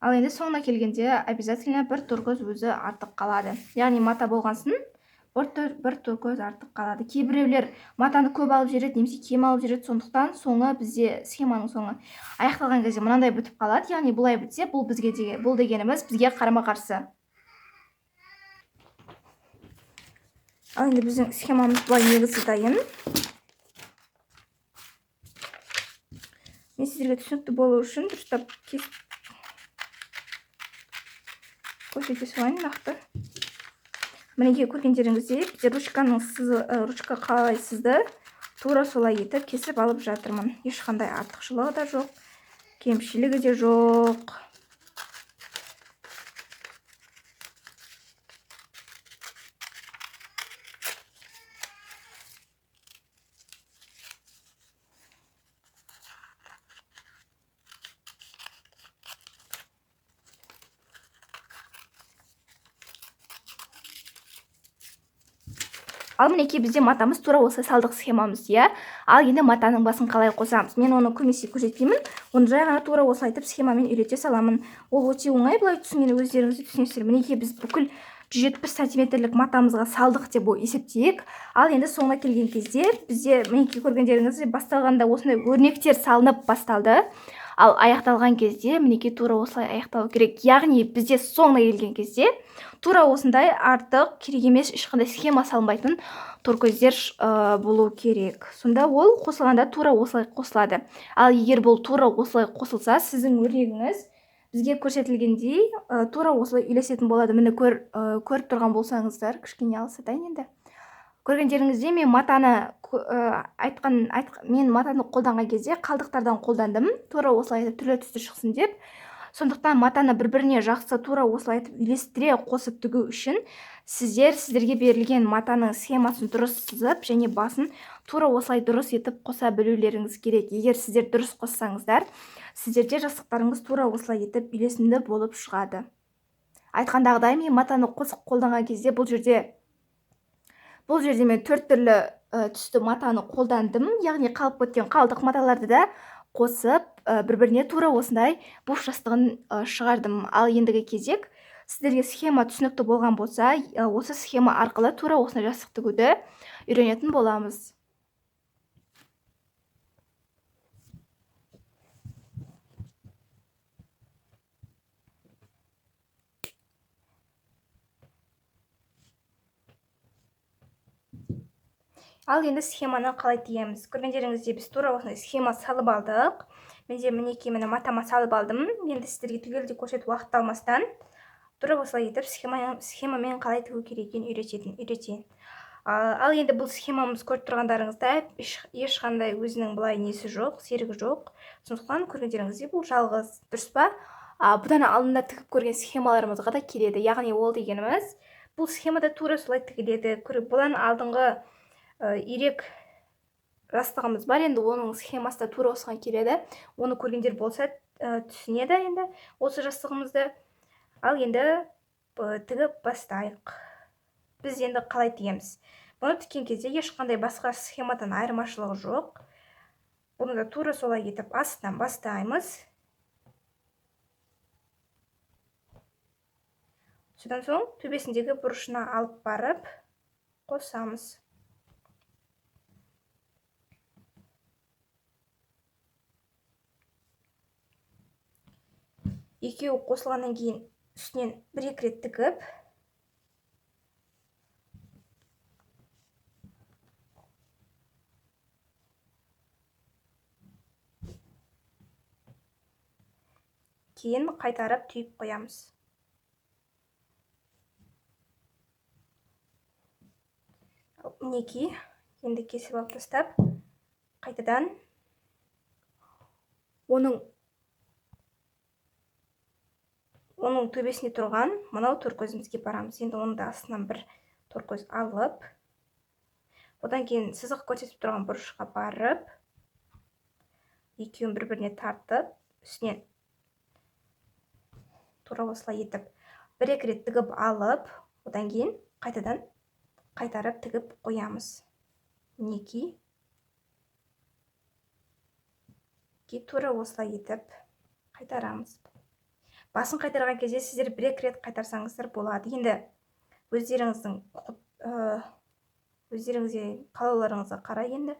Ал енді соңына келгенде обязательно бір туркөз өзі артық қалады. Яғни мата болғансын, бір туркөз артық қалады. Кейбіреулер матаны көп алып жүреді, немесе кем алып жүреді, сондықтан соңы бізде схеманың соңы аяқталған кезде мынандай бітіп қалады. Яғни бұлай бітсе, бұл дегеніміз бізге қарама-қарсы. Ал енді біздің схемамыз бұлай негізі дайын. Мен сіздерге түсінікті болу үшін дұрыстап көрсете салайын нақты. Мінеге көргендеріңіздей, ручка қалай сызды, тура солай етіп кесіп алып жатырмын. Ешқандай артықшылығы да жоқ, кемшілігі де жоқ. Ал мінекей бізде матамыз тура осы салдық схемамыз, иә. Ал енді матаның басын қалай қосамыз? Мен оны көмесе көрсетпеймін. Оны жай ғана тура осы айтып схемамен үйрете саламын. Ол өте оңай, былай түсінген өздеріңіз түсінесіздер. Мінекей біз бүкіл 170 сантиметрлік матамызға салдық деп есептейік. Ал енді соңына келген кезде бізде мінекей көргендеріңіз басталғанда осындай өрнектер салынып басталды. Ал аяқталған кезде мінекей тура осылай аяқталу керек. Яғни бізде соңына келген кезде тура осындай артық керек емес ешқандай схема салынбайтын торкөздер болу керек. Сонда ол қосылғанда тура осылай қосылады. Ал егер бұл тура осылай қосылса, сіздің өрнегіңіз бізге көрсетілгендей тура осылай үйлесетін болады. Міне көріп тұрған болсаңыздар, кішкене алыстатайын енді. Көргендеріңізде мен матаны қолданған кезде қалдықтардан қолдандым. Тура осылай етіп түрлі түсті шықсын деп. Сондықтан матаны бір-біріне жақсы тура осылай етіп үйлестіре қосып тігу үшін сіздерге берілген матаның схемасын дұрыс сызып және басын тура осылай дұрыс етіп қоса білулеріңіз керек. Егер сіздер дұрыс қоссаңыздар, сіздерде жастықтарыңыз тура осылай етіп үйлесімді болып шығады. Айтқандағыдай, мен матаны қосып қолданған кезде бұл жерде мен 4 түрлі түсті матаны қолдандым. Яғни қалып кеткен қалдық маталарды да қосып бір-біріне тура осындай буш жастығын шығардым. Ал ендігі кезек сіздерге схема түсінікті болған болса, осы схема арқылы тура осындай жастық тігуді үйренетін боламыз. Ал енді схеманы қалай тігеміз? Көргендеріңізде біз тура осындай схема салып алдық. Менде мінекей міне матама салып алдым. Енді сіздерге түгелдей көрсетіп уақыт алмастан тура осылай етіп схемамен қалай тігу керек екенін үйретейін. Ал енді бұл схемамыз көріп тұрғандарыңызда ешқандай өзінің былай несі жоқ, серігі жоқ. Сондықтан көргендеріңізде бұл жалғыз, дұрыс па? Бұдан алдында тігіп көрген схемаларымызға да келеді. Яғни ол дегеніміз бұл схемада тура солай тігіледі. Бұдан алдыңғы ирек жастығымыз бар, енді оның схемасы да тура осыған келеді. Оны көргендер болса түсінеді енді осы жастығымызды. Ал енді тігіп бастайық. Біз енді қалай тігеміз? Бұны тіккен кезде ешқандай басқа схемадан айырмашылығы жоқ. Бұны да тура солай етіп астынан бастаймыз. Содан соң төбесіндегі бұрышына алып барып қосамыз. Екеуі қосылғаннан кейін үстінен бір-екі рет тігіп, кейін қайтарып түйіп қоямыз. Мінекей, енді кесіп алып тастап, қайтадан оның төбесіне тұрған мынау торкөзімізге барамыз. Енді оны да астынан бір торкөз алып, одан кейін сызық көрсетіп тұрған бұрышқа барып, екеуін бір-біріне тартып, үстінен тура осылай етіп бір-екі рет тігіп алып, одан кейін қайтадан қайтарып тігіп қоямыз. Мінекей, тура осылай етіп қайтарамыз. басын қайтарған кезде сіздер 1-2 рет қайтарсаңыздар болады. Енді өздеріңізге қалауларыңызға қарай енді.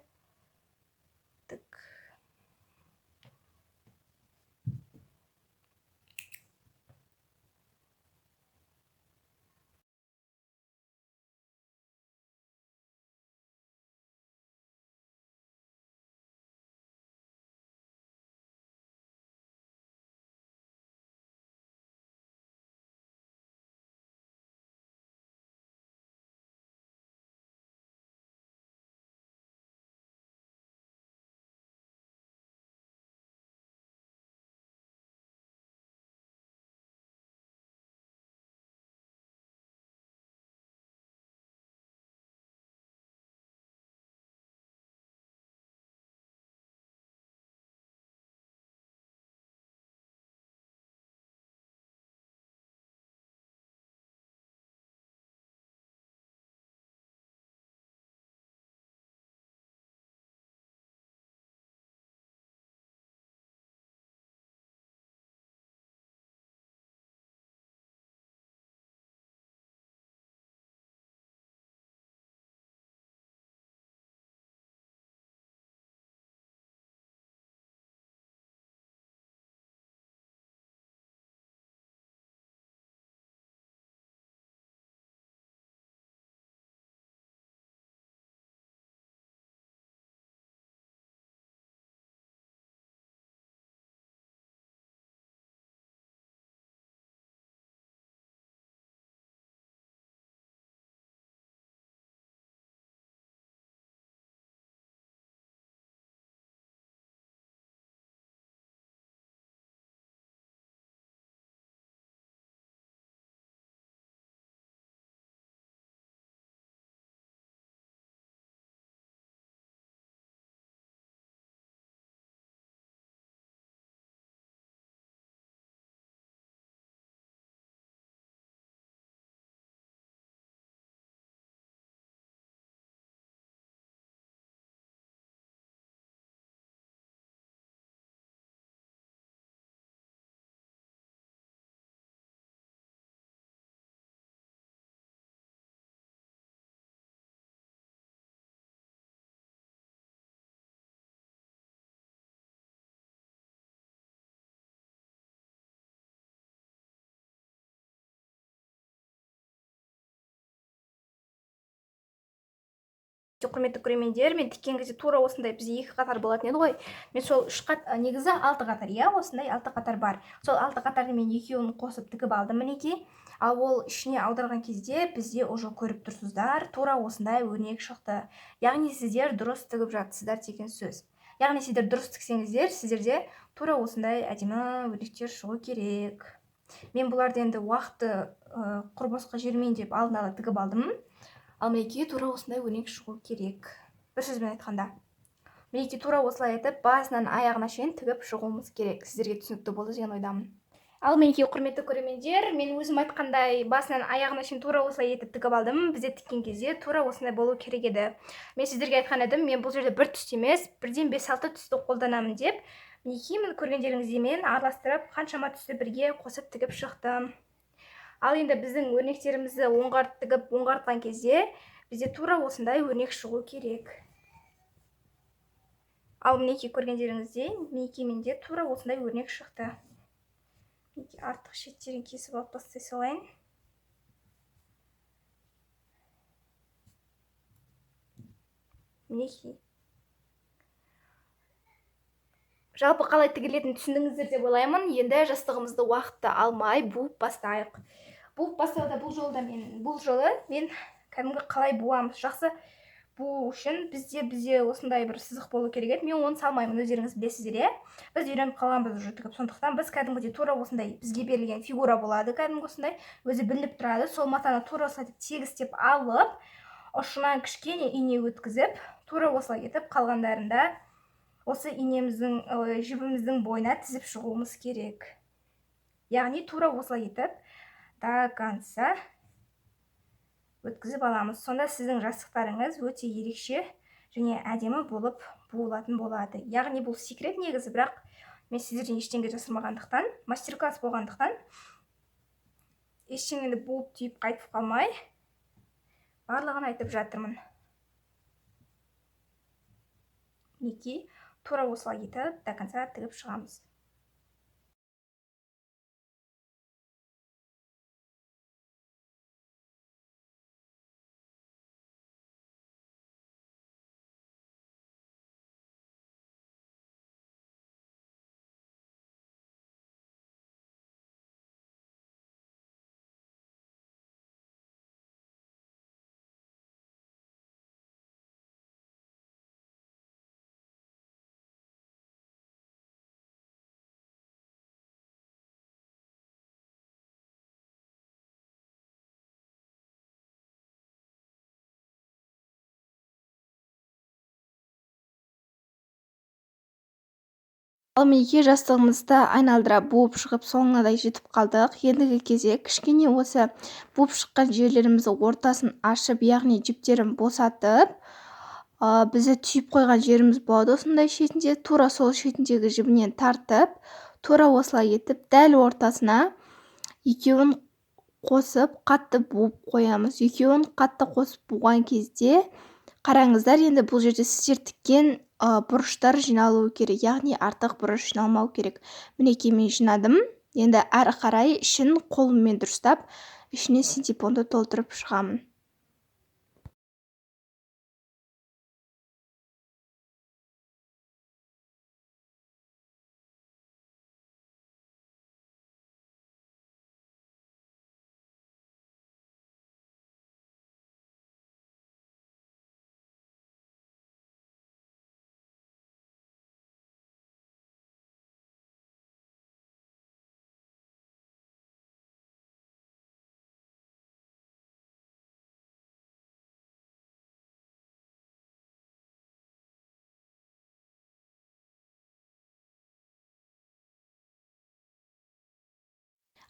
Құрметті көрермендер, мен тіккен кезде тура осындай бізде 2 қатар болатын еді ғой. Мен сол 3 қатар, негізі 6 қатар, иә, осындай 6 қатар бар. Сол 6 қатарды мен екеуін қосып тігіп алдым мінекей. Ал ол ішіне аударған кезде бізде уже көріп тұрсыздар, тура осындай өрнек шықты. Яғни сіздер дұрыс тігіп жатсыздар деген сөз. Яғни сіздер дұрыс тіксеңіздер, сіздерде тура осындай әдемі өрнектер шығу керек. Мен бұларды енді уақытты құр босқа жібермейін деп алдын ала тігіп алдым. Ал мінекей тура осындай өрнек шығу керек. Бір сөзбен айтқанда. Мінекей тура осылай етіп, басынан аяғына шейін тігіп шығуымыз керек. Сіздерге түсінікті болды деген ойдамын. Ал мінекей құрметті көрермендер, мен өзім айтқандай басынан аяғына шейін тура осылай етіп тігіп алдым. Бізде тіккен кезде тура осындай болу керек еді. Мен сіздерге айтқан едім, мен бұл жерде бір түсті емес, бірден 5-6 түсті қолданамын деп. Мінекей мен көргендеріңізде мен араластырып, қаншама түсті бірге қосып тігіп шықтым. Ал енді біздің өрнектерімізді оңғартқан кезде бізде тура осындай өрнек шығу керек. Ал мінекей көргендеріңізде мінекей менде тура осындай өрнек шықты. Артық шеттерін кесіп алып тастай салайын. Мінекей. Жалпы қалай тігілетінін түсіндіңіздер деп ойлаймын. Енді жастығымызды уақытты алмай буып бастайық. Буып бастауда бұл жолы мен кәдімгі қалай буамыз. Жақсы буу үшін бізде осындай бір сызық болу керек еді. Мен оны салмаймын, өздеріңіз білесіздер, иә. Біз үйреніп қалғанбыз уже тігіп, сондықтан біз кәдімгідей тура осындай бізге берілген фигура болады, кәдімгі осындай өзі білініп тұрады. Сол матаны тура осылай тегістеп алып, ұшынан кішкене ине өткізіп, тура осылай етіп қалғандарында осы инеміздің, жібіміздің бойына тізіп шығуымыз керек. Яғни тура осылай етіп до конца өткізіп аламыз. Сонда сіздің жастықтарыңыз өте ерекше және әдемі болып буылатын болады. Яғни бұл секрет негізі, бірақ мен сіздерден ештеңе жасырмағандықтан, мастер-класс болғандықтан ештеңені буып түйіп қайтып қалмай барлығын айтып жатырмын. Мінекей тура осылай етіп до конца тігіп шығамыз. Ал мінекей жастығымызды айналдыра буып шығып соңына да жетіп қалдық. Ендігі кезек кішкене осы буып шыққан жерлерімізді ортасын ашып, яғни жіптерін босатып, бізді түйіп қойған жеріміз болады осындай шетінде, тура сол шетіндегі жібінен тартып, тура осылай етіп дәл ортасына екеуін қосып қатты буып қоямыз. Екеуін қатты қосып буған кезде қараңыздар, енді бұл жерде сіздер тіккен бұрыштар жиналуы керек, яғни артық бұрыш жиналмау керек. Мінекей мен жинадым. Енді әрі қарай ішін қолыммен дұрыстап, ішіне синтепонды толтырып шығамын.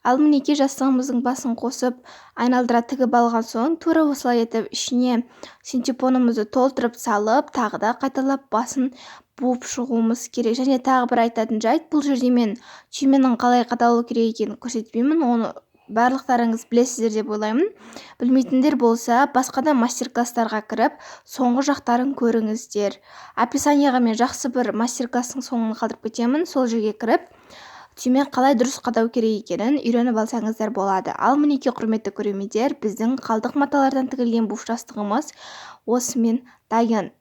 Ал мінекей жастығымыздың басын қосып айналдыра тігіп алған соң, тура осылай етіп ішіне синтепонымызды толтырып салып, тағы да қайталап басын буып шығуымыз керек. Және тағы бір айтатын жайт, бұл жерде мен түйменің қалай қадалу керек екенін көрсетпеймін, оны барлықтарыңыз білесіздер деп ойлаймын. Білмейтіндер болса, басқа да мастер-класстарға кіріп, соңғы жақтарын көріңіздер. Описанияға мен жақсы бір мастер-класстың соңын қалдырып кетемін, сол жерге кіріп түйме қалай дұрыс қадау керек екенін үйреніп алсаңыздар болады. Ал мінекей құрметті көрермендер, біздің қалдық маталардан тігілген буып жастығымыз осымен дайын.